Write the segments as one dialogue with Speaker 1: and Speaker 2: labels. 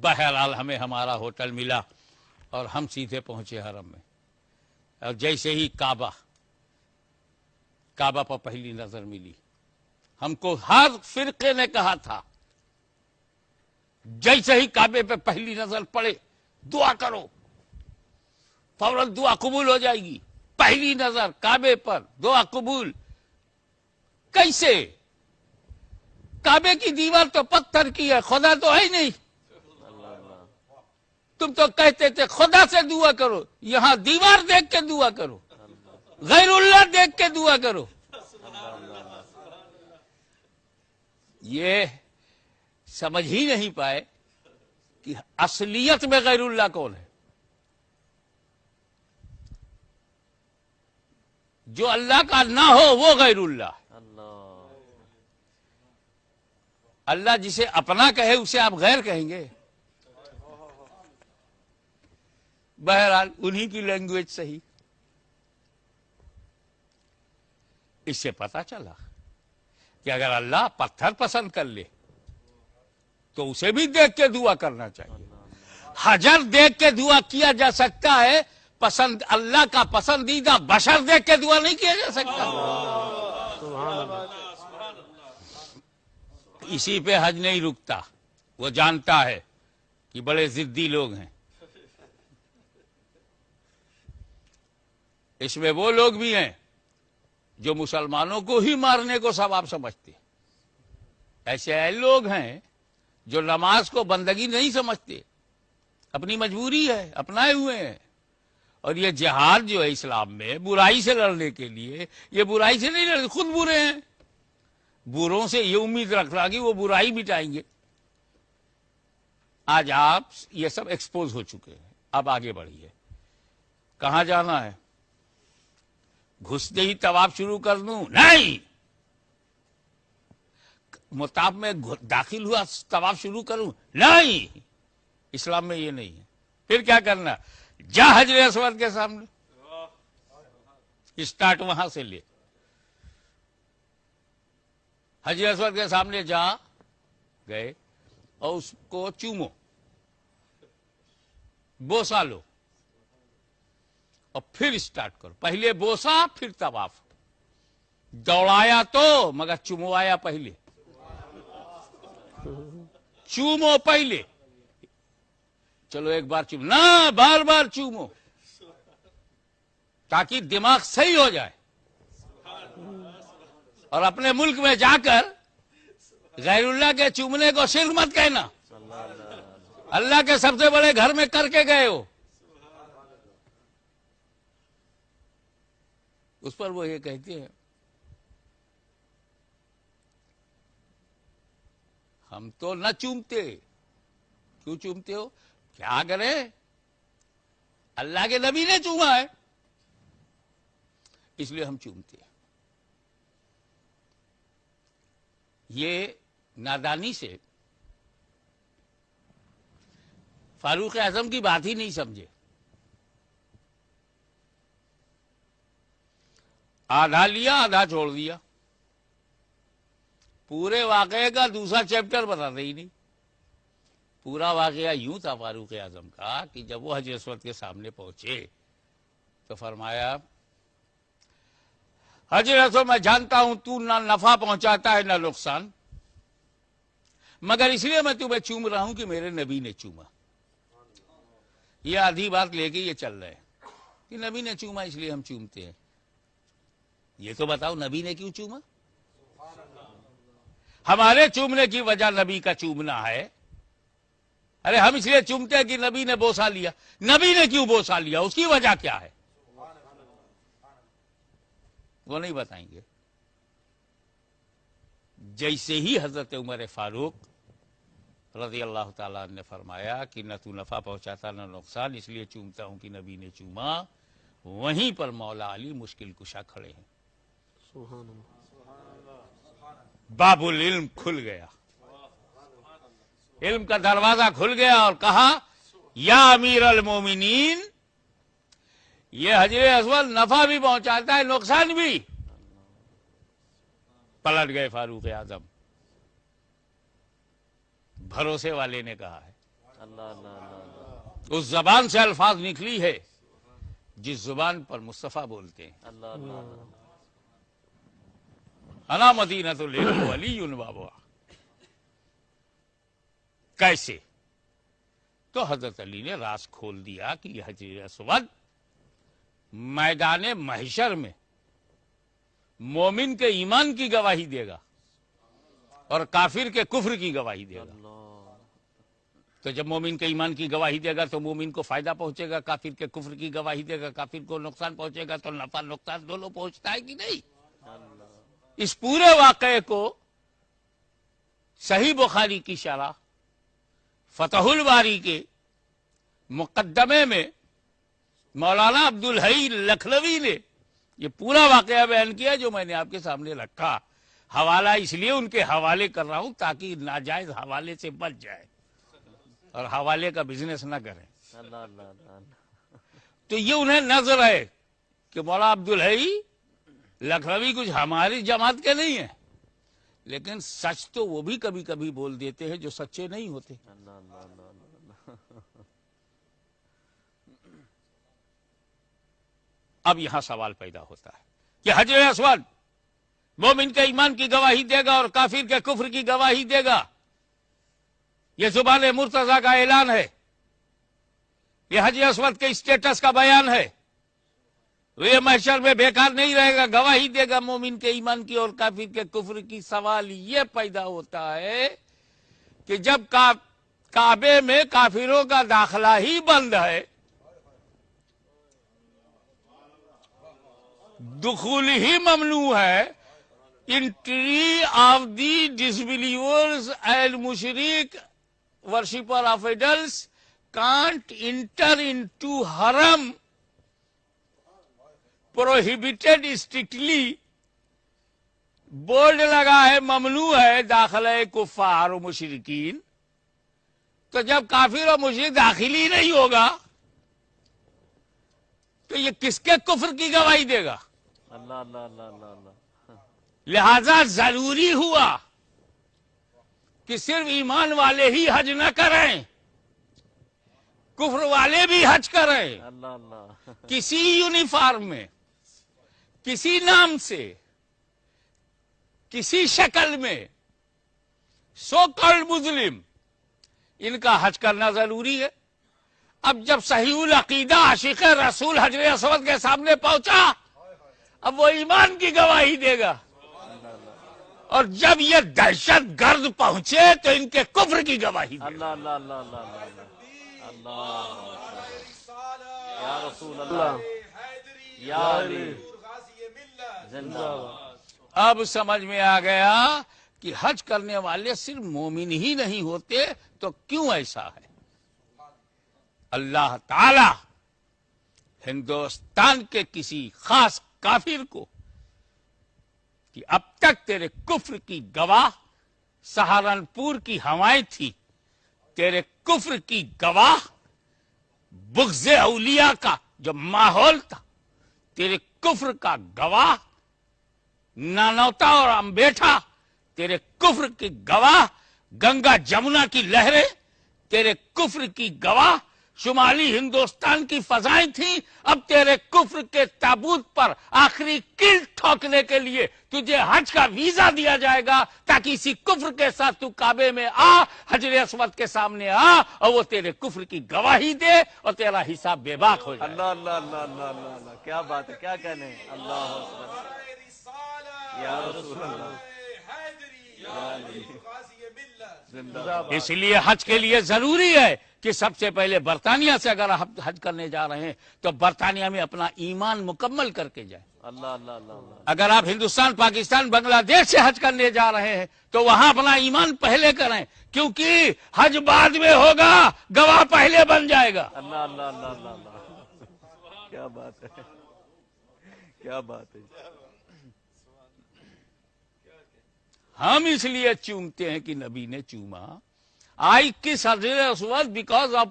Speaker 1: بہرحال ہمیں ہمارا ہوٹل ملا اور ہم سیدھے پہنچے حرم میں. اور جیسے ہی کعبہ پر پہلی نظر ملی، ہم کو ہر فرقے نے کہا تھا جیسے ہی کعبے پہ پہلی نظر پڑے دعا کرو، فوراً دعا قبول ہو جائے گی. پہلی نظر کعبے پر دعا قبول. کیسے؟ کعبے کی دیوار تو پتھر کی ہے، خدا تو ہے ہی نہیں. تم تو کہتے تھے خدا سے دعا کرو، یہاں دیوار دیکھ کے دعا کرو، غیر اللہ دیکھ کے دعا کرو. یہ سمجھ ہی نہیں پائے کہ اصلیت میں غیر اللہ کون ہے. جو اللہ کا نہ ہو وہ غیر اللہ. اللہ جسے اپنا کہے اسے آپ غیر کہیں گے. بہرحال انہی کی لینگویج صحیح. اس سے پتا چلا کہ اگر اللہ پتھر پسند کر لے تو اسے بھی دیکھ کے دعا کرنا چاہیے. حجر دیکھ کے دعا کیا جا سکتا ہے، پسند اللہ کا پسندیدہ بشر دیکھ کے دعا نہیں کیا جا سکتا. اسی پہ حج نہیں رکتا. وہ جانتا ہے کہ بڑے ضدی لوگ ہیں. اس میں وہ لوگ بھی ہیں جو مسلمانوں کو ہی مارنے کو ثواب سمجھتے. ایسے لوگ ہیں جو نماز کو بندگی نہیں سمجھتے، اپنی مجبوری ہے، اپنائے ہوئے ہیں. اور یہ جہاد جو ہے اسلام میں برائی سے لڑنے کے لیے، یہ برائی سے نہیں لڑتے، خود برے ہیں. بروں سے یہ امید رکھنا کہ وہ برائی مٹائیں گے. آج آپ یہ سب ایکسپوز ہو چکے ہیں. اب آگے بڑھیے. کہاں جانا ہے؟ گھستے ہی طواف شروع کر دوں؟ نہیں. مطاف میں داخل ہوا طواف شروع کروں؟ نہیں. اسلام میں یہ نہیں ہے. پھر کیا کرنا؟ جا حجر اسود کے سامنے، اسٹارٹ وہاں سے لے. حجر اسود کے سامنے جا گئے اور اس کو چومو، بوسا لو اور پھر اسٹارٹ کرو. پہلے بوسا پھر طواف. دوڑایا تو مگر چموایا پہلے. چومو پہلے. چلو ایک بار چوم نہ، بار بار چومو تاکہ دماغ صحیح ہو جائے. اور اپنے ملک میں جا کر غیر اللہ کے چومنے کو شرک مت کہنا. اللہ کے سب سے بڑے گھر میں کر کے گئے ہو. اس پر وہ یہ کہتے ہیں ہم تو نہ چومتے. کیوں چومتے ہو؟ کیا کرے؟ اللہ کے نبی نے چوما ہے اس لیے ہم چومتے ہیں. یہ نادانی سے فاروق اعظم کی بات ہی نہیں سمجھے. آدھا لیا آدھا چھوڑ دیا. پورے واقعے کا دوسرا چیپٹر بتاتے ہی نہیں. پورا واقعہ یوں تھا فاروق اعظم کا کہ جب وہ حجر اسود کے سامنے پہنچے تو فرمایا حجر اسود میں جانتا ہوں تو نہ نفع پہنچاتا ہے نہ نقصان، مگر اس لیے میں تمہیں چوم رہا ہوں کہ میرے نبی نے چوما. یہ آدھی بات لے کے یہ چل رہے ہیں کہ نبی نے چوما اس لیے ہم چومتے ہیں. یہ تو بتاؤ نبی نے کیوں چوما؟ ہمارے چومنے کی وجہ نبی کا چومنا ہے. ارے ہم اس لیے چومتے ہیں کہ نبی نے بوسا لیا. نبی نے کیوں بوسا لیا؟ اس کی وجہ کیا ہے؟ وہ نہیں بتائیں گے. جیسے ہی حضرت عمر فاروق رضی اللہ تعالیٰ نے فرمایا کہ نہ تو نفع پہنچاتا نہ نقصان، اس لیے چومتا ہوں کہ نبی نے چوما، وہیں پر مولا علی مشکل کشا کھڑے ہیں.
Speaker 2: سبحان اللہ.
Speaker 1: باب العلم کھل گیا. علم کا دروازہ کھل گیا اور کہا یا امیر المومنین، یہ حجر اسود نفع بھی پہنچاتا ہے نقصان بھی. پلٹ گئے فاروق اعظم. بھروسے والے نے کہا ہے
Speaker 2: اللہ اللہ اللہ
Speaker 1: اس زبان سے الفاظ نکلی ہے جس زبان پر مصطفیٰ بولتے ہیں.
Speaker 2: اللہ اللہ
Speaker 1: انا مدینۃ العلم ولی بابا. کیسے؟ تو حضرت علی نے راز کھول دیا کہ یہ حجر اسود میدان محشر میں مومن کے ایمان کی گواہی دے گا اور کافر کے کفر کی گواہی دے گا.
Speaker 2: اللہ
Speaker 1: تو جب مومن کے ایمان کی گواہی دے گا تو مومن کو فائدہ پہنچے گا، کافر کے کفر کی گواہی دے گا کافر کو نقصان پہنچے گا. تو نفع نقصان دونوں پہنچتا ہے کہ نہیں؟
Speaker 2: اللہ
Speaker 1: اس پورے واقعے کو صحیح بخاری کی شرح فتح الباری کے مقدمے میں مولانا عبدالحی لکھنوی نے یہ پورا واقعہ بیان کیا جو میں نے آپ کے سامنے رکھا. حوالہ اس لیے ان کے حوالے کر رہا ہوں تاکہ ناجائز حوالے سے بچ جائے اور حوالے کا بزنس نہ کریں.
Speaker 2: اللہ اللہ اللہ
Speaker 1: تو یہ انہیں نظر ہے کہ مولانا عبدالحی لکھنوی کچھ ہماری جماعت کے نہیں ہیں، لیکن سچ تو وہ بھی کبھی کبھی بول دیتے ہیں جو سچے نہیں ہوتے.
Speaker 2: اللہ اللہ اللہ
Speaker 1: اب یہاں سوال پیدا ہوتا ہے کہ حجر اسود مومن کے ایمان کی گواہی دے گا اور کافر کے کفر کی گواہی دے گا. یہ زبان مرتضیٰ کا اعلان ہے، یہ حجر اسود کے اسٹیٹس کا بیان ہے. یہ محشر میں بیکار نہیں رہے گا، گواہی دے گا مومن کے ایمان کی اور کافر کے کفر کی. سوال یہ پیدا ہوتا ہے کہ جب کعبے میں کافروں کا داخلہ ہی بند ہے، دخول ہی ممنوع ہے، entry of the disbelievers and مشرک worshipper of idols can't enter into حرم پروہیبیٹڈ اسٹرکٹلی. بورڈ لگا ہے ممنوع ہے داخلہ کفار و مشرکین. تو جب کافر اور مشرک داخل ہی نہیں ہوگا تو یہ کس کے کفر کی گواہی دے گا؟
Speaker 2: اللہ اللہ اللہ اللہ اللہ
Speaker 1: لہذا ضروری ہوا کہ صرف ایمان والے ہی حج نہ کریں، کفر والے بھی حج کریں.
Speaker 2: اللہ اللہ
Speaker 1: کسی یونیفارم میں، کسی نام سے، کسی شکل میں، سو کالڈ مسلم، ان کا حج کرنا ضروری ہے. اب جب صحیح العقیدہ عاشق رسول حجر اسود کے سامنے پہنچا، اب وہ ایمان کی گواہی دے گا، اور جب یہ دہشت گرد پہنچے تو ان کے کفر کی گواہی دے گا.
Speaker 2: اللہ اللہ اللہ اللہ اللہ اللہ یا رسول اللہ یا علی زندہ باد.
Speaker 1: اب سمجھ میں آ گیا کہ حج کرنے والے صرف مومن ہی نہیں ہوتے. تو کیوں ایسا ہے؟ اللہ تعالی ہندوستان کے کسی خاص کافر کو کہ اب تک تیرے کفر کی گواہ سہارنپور کی ہوائیں تھی، تیرے کفر کی گواہ بغض اولیاء کا جو ماحول تھا، تیرے کفر کا گواہ نانوتا اور امبیٹھا، تیرے کفر کی گواہ گنگا جمنا کی لہریں، تیرے کفر کی گواہ شمالی ہندوستان کی فضائیں تھیں. اب تیرے کفر کے تابوت پر آخری کیل ٹھوکنے کے لیے تجھے حج کا ویزا دیا جائے گا تاکہ اسی کفر کے ساتھ تو کعبے میں آ، حجر اسود کے سامنے آ، اور وہ تیرے کفر کی گواہی دے اور تیرا حساب بے باک ہو جائے.
Speaker 2: اللہ اللہ اللہ اللہ اللہ اللہ کیا بات ہے، کیا کہنے. اللہ اکبر یا رسول اللہ یا علی زندہ باد.
Speaker 1: اس لیے حج کے لیے ضروری ہے کہ سب سے پہلے برطانیہ سے اگر آپ حج کرنے جا رہے ہیں تو برطانیہ میں اپنا ایمان مکمل کر کے جائیں.
Speaker 2: اللہ اللہ اللہ اللہ
Speaker 1: اگر آپ ہندوستان، پاکستان، بنگلہ دیش سے حج کرنے جا رہے ہیں تو وہاں اپنا ایمان پہلے کریں، کیونکہ حج بعد میں ہوگا، گواہ پہلے بن جائے گا.
Speaker 2: اللہ اللہ اللہ اللہ اللہ کیا بات ہے، کیا بات ہے.
Speaker 1: ہم اس لیے چومتے ہیں کہ نبی نے چوما. آئی کس حجر اسود بیکاز آف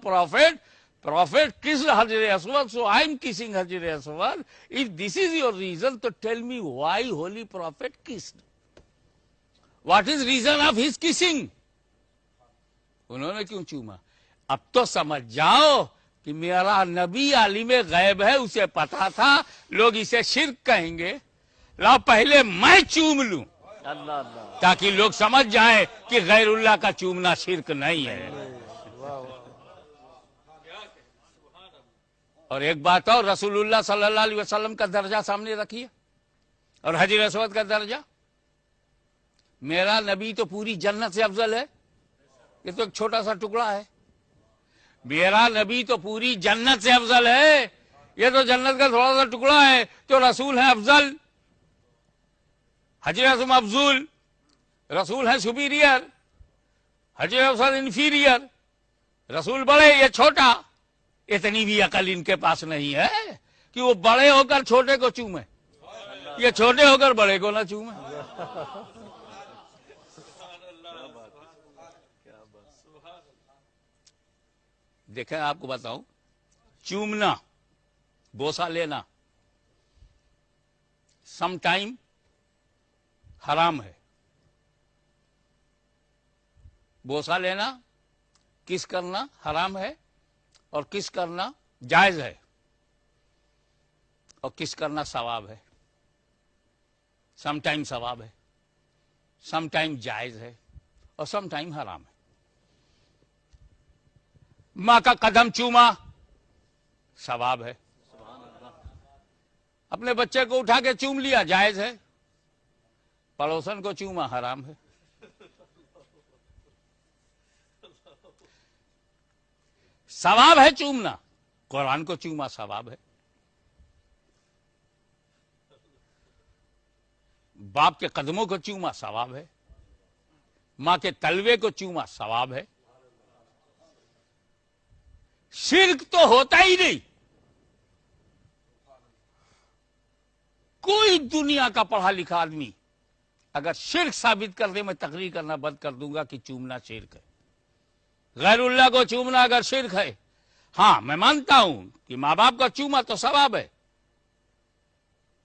Speaker 1: پروفیٹ کس حجر اسود, so I am kissing حجر اسود. If this is your reason, to tell me why holy prophet kissed. What is reason of his kissing? انہوں نے کیوں چوما؟ اب تو سمجھ جاؤ کہ میرا نبی عالم غیب ہے, اسے پتا تھا لوگ اسے شرک کہیں گے, لاؤ پہلے میں چوم لوں
Speaker 2: اللہ اللہ.
Speaker 1: تاکہ لوگ سمجھ جائیں کہ غیر اللہ کا چومنا شرک نہیں ہے.
Speaker 2: واہ واہ.
Speaker 1: اور ایک بات اور, رسول اللہ صلی اللہ علیہ وسلم کا درجہ سامنے رکھیے اور حجر اسود کا درجہ. میرا نبی تو پوری جنت سے افضل ہے, یہ تو ایک چھوٹا سا ٹکڑا ہے. میرا نبی تو پوری جنت سے افضل ہے, یہ تو جنت کا تھوڑا سا ٹکڑا ہے. تو رسول ہیں افضل, حجر اسود افضل, رسول ہیں سپیریئر, حجر اسود انفیریئر. رسول بڑے, یہ چھوٹا. اتنی بھی عقل ان کے پاس نہیں ہے کہ وہ بڑے ہو کر چھوٹے کو چومے, یہ چھوٹے ہو کر بڑے کو نہ چومے. دیکھیں آپ کو بتاؤں, چومنا, بوسہ لینا سم ٹائم حرام ہے. بوسہ لینا, کس کرنا حرام ہے, اور کس کرنا جائز ہے, اور کس کرنا ثواب ہے. سم ٹائم ثواب ہے, سم ٹائم جائز ہے, اور سم ٹائم حرام ہے. ماں کا قدم چوما ثواب ہے, اپنے بچے کو اٹھا کے چوم لیا جائز ہے, پڑوسن کو چوما حرام ہے. ثواب ہے چومنا, قرآن کو چوما ثواب ہے. باپ کے قدموں کو چوما ثواب ہے, ماں کے تلوے کو چوما ثواب ہے. شرک تو ہوتا ہی نہیں. کوئی دنیا کا پڑھا لکھا آدمی اگر شرک ثابت کر دے, میں تقریر کرنا بند کر دوں گا کہ چومنا شرک ہے. غیر اللہ کو چومنا اگر شرک ہے, ہاں میں مانتا ہوں کہ ماں باپ کا چوما تو ثواب ہے,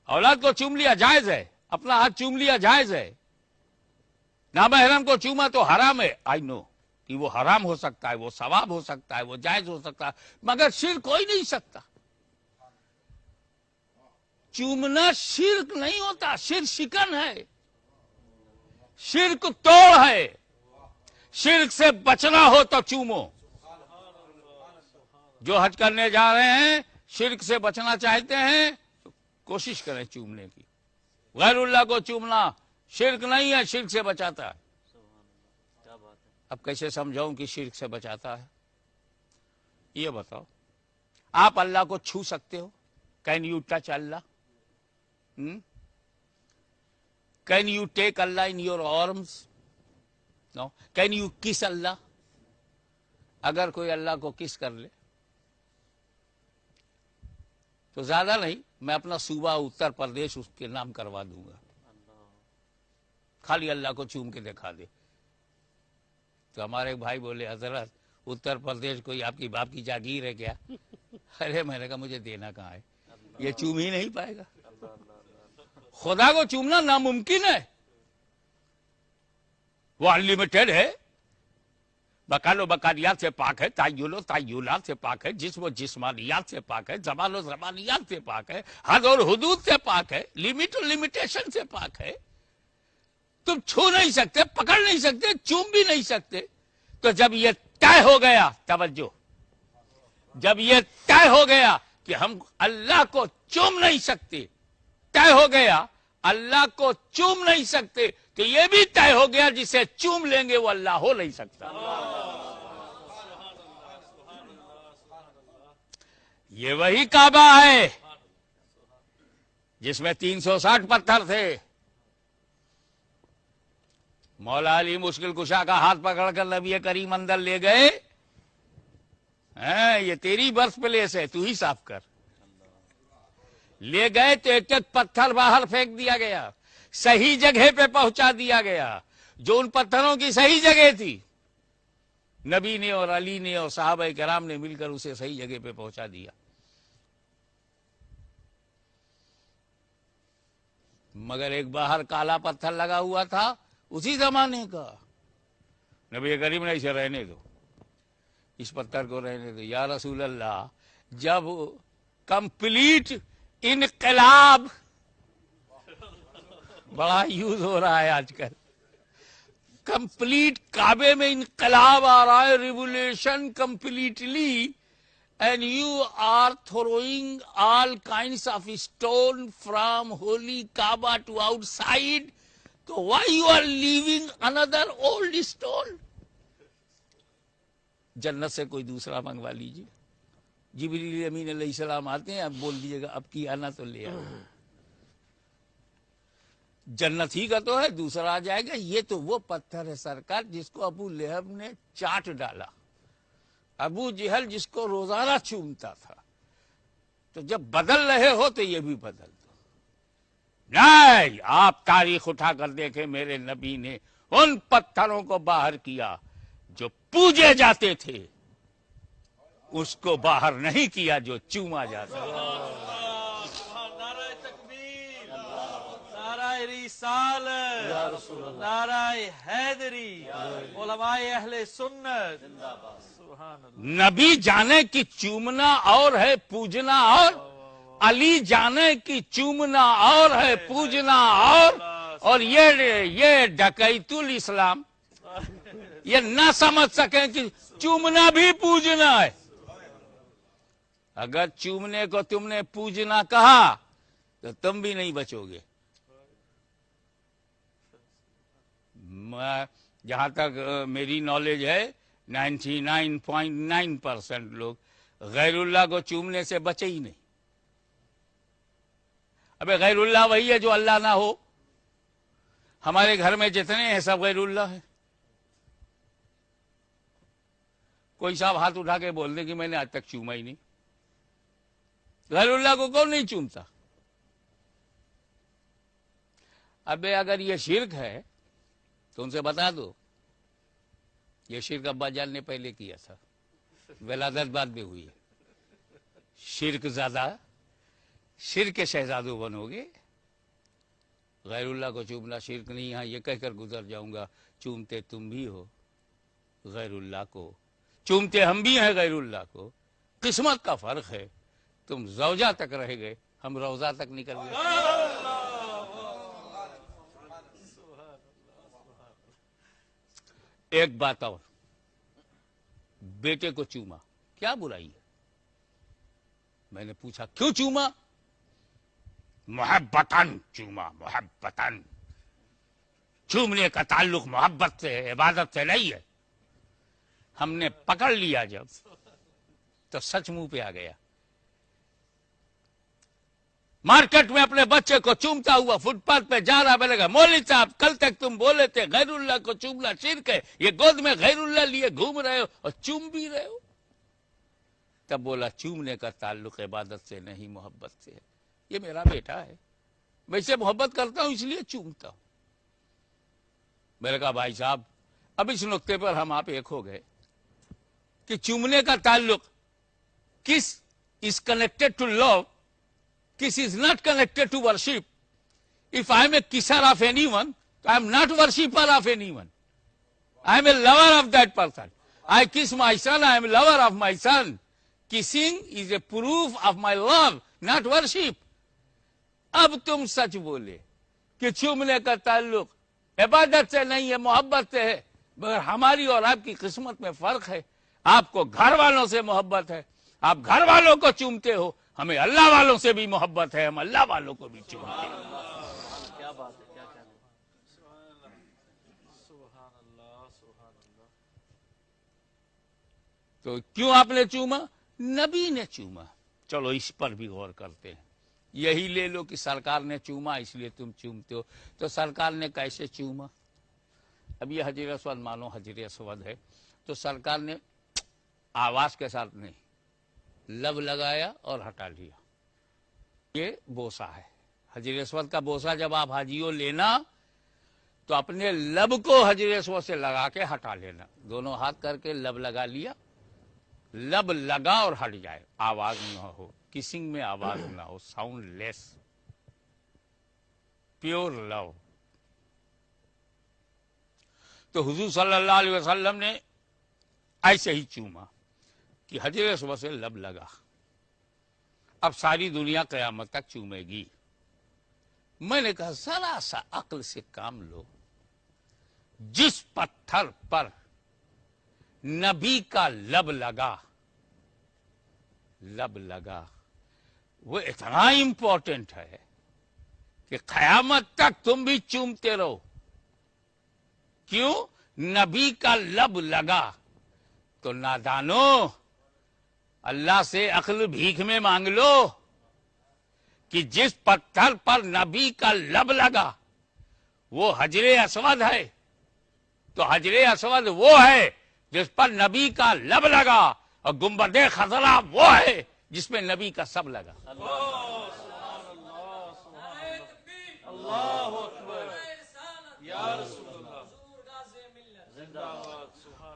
Speaker 1: اولاد کو چوم لیا جائز ہے, اپنا ہاتھ چوم لیا جائز ہے, نامحرم کو چوما تو حرام ہے. آئی نو کہ وہ حرام ہو سکتا ہے, وہ ثواب ہو سکتا ہے, وہ جائز ہو سکتا ہے, مگر شرک ہو ہی نہیں سکتا. چومنا شرک نہیں ہوتا, شرک شکن ہے, شرک توڑ ہے. شرک سے بچنا ہو تو چومو. جو حج کرنے جا رہے ہیں شرک سے بچنا چاہتے ہیں تو کوشش کریں چومنے کی. غیر اللہ کو چومنا شرک نہیں ہے, شرک سے بچاتا ہے.
Speaker 2: کیا بات ہے.
Speaker 1: اب کیسے سمجھاؤں کہ شرک سے بچاتا ہے؟ یہ بتاؤ, آپ اللہ کو چھو سکتے ہو؟ Can you touch Allah? Can you take Allah in your arms? No. Can you kiss Allah? اگر کوئی اللہ کو کس کر لے تو زیادہ نہیں, میں اپنا صوبہ اتر پردیش اس کے نام کروا دوں گا. خالی اللہ کو چوم کے دکھا دے. تو ہمارے ایک بھائی بولے, حضرت اتر پردیش کوئی آپ کی باپ کی جاگیر ہے کیا؟ ارے میں نے کہا مجھے دینا کہاں ہے, یہ چوم ہی نہیں پائے گا. خدا کو چومنا ناممکن ہے, وہ انلمیٹڈ ہے. بکال و بکالیات سے پاک ہے, تعیل و تعیلات سے پاک ہے, جسم و جسمانیات سے پاک ہے, زبان و زبانیات سے پاک ہے, حد اور حدود سے پاک ہے, لمٹ اور لمیٹیشن سے پاک ہے. تم چھو نہیں سکتے, پکڑ نہیں سکتے, چوم بھی نہیں سکتے. تو جب یہ طے ہو گیا, توجہ, جب یہ طے ہو گیا کہ ہم اللہ کو چوم نہیں سکتے, طے ہو گیا اللہ کو چوم نہیں سکتے, تو یہ بھی طے ہو گیا جسے چوم لیں گے وہ اللہ ہو نہیں سکتا. یہ وہی کعبہ ہے جس میں 360 پتھر تھے. مولا علی مشکل کشا کا ہاتھ پکڑ کر نبی کریم اندر لے گئے. یہ تیری برث پلیس ہے, تو ہی صاف کر. لے گئے تو ایک ایک پتھر باہر پھینک دیا گیا, صحیح جگہ پہ پہنچا دیا گیا. جو ان پتھروں کی صحیح جگہ تھی, نبی نے اور علی نے اور صحابہ کرام نے مل کر اسے صحیح جگہ پہ پہنچا دیا. مگر ایک باہر کالا پتھر لگا ہوا تھا اسی زمانے کا. نبی کریم نے اسے رہنے دو, اس پتھر کو رہنے دو. یا رسول اللہ جب کمپلیٹ انقلاب بڑا یوز ہو رہا ہے آج کل, کمپلیٹ کعبے میں انقلاب آ رہا ہے, revolution completely, and you are throwing all kinds of stone from holy Kaaba to outside, تو وائی یو آر لیونگ اندر اولڈ اسٹون؟ جنت سے کوئی دوسرا منگوا لیجیے. جبریل امین علیہ السلام آتے ہیں, اب بول دیجیے گا اب کی آنا تو لے آنا. جنت ہی کا تو ہے, دوسرا آ جائے گا. یہ تو وہ پتھر ہے سرکار جس کو ابو لہب نے چاٹ ڈالا, ابو جہل جس کو روزانہ چومتا تھا. تو جب بدل رہے ہو تو یہ بھی بدل دو. نہیں, آپ تاریخ اٹھا کر دیکھیں, میرے نبی نے ان پتھروں کو باہر کیا جو پوجے جاتے تھے, اس کو باہر نہیں کیا جو چوما جاتا تھا.
Speaker 2: نعرہ تکبیر, نعرہ رسالت, نعرہ حیدری, علماء اہل سنت. سبحان اللہ.
Speaker 1: نبی جانے کی چومنا اور ہے پوجنا اور, علی جانے کی چومنا اور ہے پوجنا اور یہ ڈکیت الاسلام یہ نہ سمجھ سکیں کہ چومنا بھی پوجنا ہے. اگر چومنے کو تم نے پوجنا کہا تو تم بھی نہیں بچو گے. جہاں تک میری نالج ہے 99.9% لوگ غیر اللہ کو چومنے سے بچے ہی نہیں. ابے غیر اللہ وہی ہے جو اللہ نہ ہو. ہمارے گھر میں جتنے ہیں سب غیر اللہ ہیں. کوئی صاحب ہاتھ اٹھا کے بول دے کہ میں نے آج تک چوما ہی نہیں. غیر اللہ کو کون نہیں چومتا؟ ابے اگر یہ شرک ہے تو ان سے بتا دو, یہ شرک ابا جان نے پہلے کیا تھا, ولادت بعد میں ہوئی ہے. شرک زیادہ, شرک کے شہزادوں بنو گے. غیر اللہ کو چومنا شرک نہیں. ہاں یہ کہہ کر گزر جاؤں گا, چومتے تم بھی ہو غیر اللہ کو, چومتے ہم بھی ہیں غیر اللہ کو. قسمت کا فرق ہے, تم زوجہ تک رہ گئے, ہم روزہ تک نکل گئے. ایک بات اور, بیٹے کو چوما, کیا برائی ہے؟ میں نے پوچھا کیوں چوما؟ محبتاً چوما, محبتاً. چومنے کا تعلق محبت سے ہے, عبادت سے نہیں ہے. ہم نے پکڑ لیا جب تو سچ منہ پہ آ گیا. مارکیٹ میں اپنے بچے کو چومتا ہوا فٹ پاتھ پہ جا رہا, میں نے کہا مولوی صاحب کل تک تم بولے تھے غیر اللہ کو چومنا شرک ہے, یہ گود میں غیر اللہ لیے گھوم رہے ہو اور چوم بھی رہے ہو. تب بولا چومنے کا تعلق عبادت سے نہیں محبت سے ہے. یہ میرا بیٹا ہے, میں اسے محبت کرتا ہوں اس لیے چومتا ہوں. میں نے کہا بھائی صاحب اب اس نقطے پر ہم آپ ایک ہو گئے کہ چومنے کا تعلق kiss is connected to love, kiss is not connected to worship. If I am a kisser of anyone, I am not worshipper of anyone. I am a lover of that person. I kiss my son, I am a lover of my son. Kissing is a proof of my love, not worship. اب تم سچ بولے کہ چومنے کا تعلق عبادت سے نہیں ہے محبت سے ہے, مگر ہماری اور آپ کی قسمت میں فرق ہے. آپ کو گھر والوں سے محبت ہے, آپ گھر والوں کو چومتے ہو, ہمیں اللہ والوں سے بھی محبت ہے, ہم اللہ والوں کو بھی چومتے ہیں.
Speaker 2: کیا بات ہے, کیا کہنا ہے. سبحان اللہ, سبحان اللہ.
Speaker 1: تو کیوں آپ نے چوما؟ نبی نے چوما. چلو اس پر بھی غور کرتے ہیں. یہی لے لو کہ سرکار نے چوما اس لیے تم چومتے ہو. تو سرکار نے کیسے چوما؟ اب یہ حجر اسود مانو حجر اسود ہے, تو سرکار نے آواز کے ساتھ نہیں, لب لگایا اور ہٹا لیا. یہ بوسا ہے. حجر اسود کا بوسا جب آپ حاجیوں لینا تو اپنے لب کو حجر اسود سے لگا کے ہٹا لینا. دونوں ہاتھ کر کے لب لگا لیا, لب لگا اور ہٹ جائے, آواز نہ ہو. کسنگ میں آواز نہ ہو, ساؤنڈ لیس, پیور لو. تو حضور صلی اللہ علیہ وسلم نے ایسے ہی چوما. کہ حجر اسود سے لب لگا، اب ساری دنیا قیامت تک چومے گی۔ میں نے کہا ذرا سا عقل سے کام لو، جس پتھر پر نبی کا لب لگا وہ اتنا امپورٹنٹ ہے کہ قیامت تک تم بھی چومتے رہو۔ کیوں؟ نبی کا لب لگا۔ تو نادانو، اللہ سے عقل بھیک میں مانگ لو کہ جس پتھر پر نبی کا لب لگا وہ حجر اسود ہے، تو حجر اسود وہ ہے جس پر نبی کا لب لگا، اور گنبد خضرا وہ ہے جس میں نبی کا سب لگا۔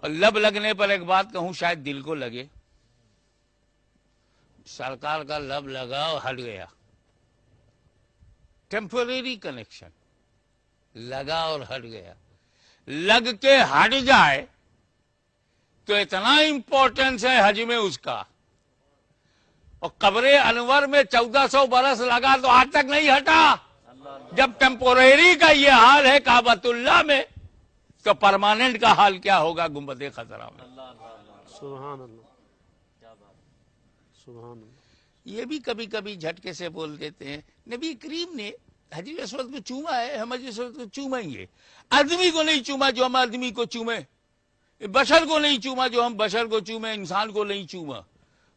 Speaker 1: اور لب لگنے پر ایک بات کہوں، شاید دل کو لگے، سرکار کا لب لگا اور ہٹ گیا، ٹیمپوریری کنیکشن، لگا اور ہٹ گیا۔ لگ کے ہٹ جائے تو اتنا امپورٹنس ہے حج میں اس کا، اور قبر انور میں 1400 برس لگا تو آج تک نہیں ہٹا۔ جب ٹیمپوریری کا یہ حال ہے کعبۃ اللہ میں، تو پرماننٹ کا حال کیا ہوگا گنبد خضرا میں؟
Speaker 3: سبحان اللہ، سبحان اللہ۔
Speaker 1: یہ بھی کبھی کبھی جھٹکے سے بول دیتے ہیں نبی کریم نے حجر اسود کو چوما ہے، ہم حجر اسود کو چومیں گے۔ آدمی کو نہیں چوما جو ہم آدمی کو چومیں، بشر کو نہیں چوما جو ہم بشر کو چومیں، انسان کو نہیں چوما۔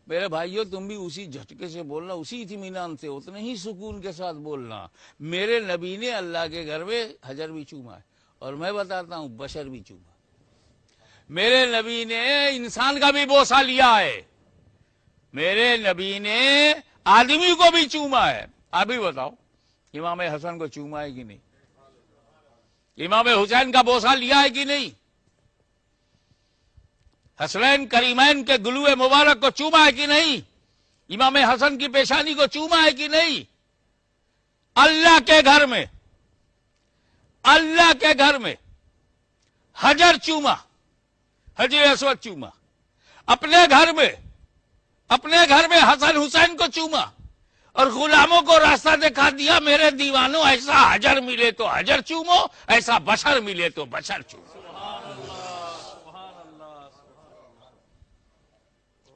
Speaker 1: میرے بھائیو، تم بھی اسی جھٹکے سے بولنا، اسی اطمینان سے، اتنے ہی سکون کے ساتھ بولنا۔ میرے نبی نے اللہ کے گھر میں حجر بھی چوما ہے، اور میں بتاتا ہوں بشر بھی چوما۔ میرے نبی نے انسان کا بھی بوسہ لیا ہے، میرے نبی نے آدمی کو بھی چوما ہے۔ آپ بھی بتاؤ، امام حسن کو چوما ہے کہ نہیں؟ امام حسین کا بوسہ لیا ہے کہ نہیں؟ حسنین کریمین کے گلوئے مبارک کو چوما ہے کہ نہیں؟ امام حسن کی پیشانی کو چوما ہے کہ نہیں؟ اللہ کے گھر میں، اللہ کے گھر میں حجر چوما، حجر اسود چوما۔ اپنے گھر میں حسن حسین کو چوما، اور غلاموں کو راستہ دکھا دیا، میرے دیوانوں ایسا حجر ملے تو حجر چومو، ایسا بشر ملے تو بشر چومو۔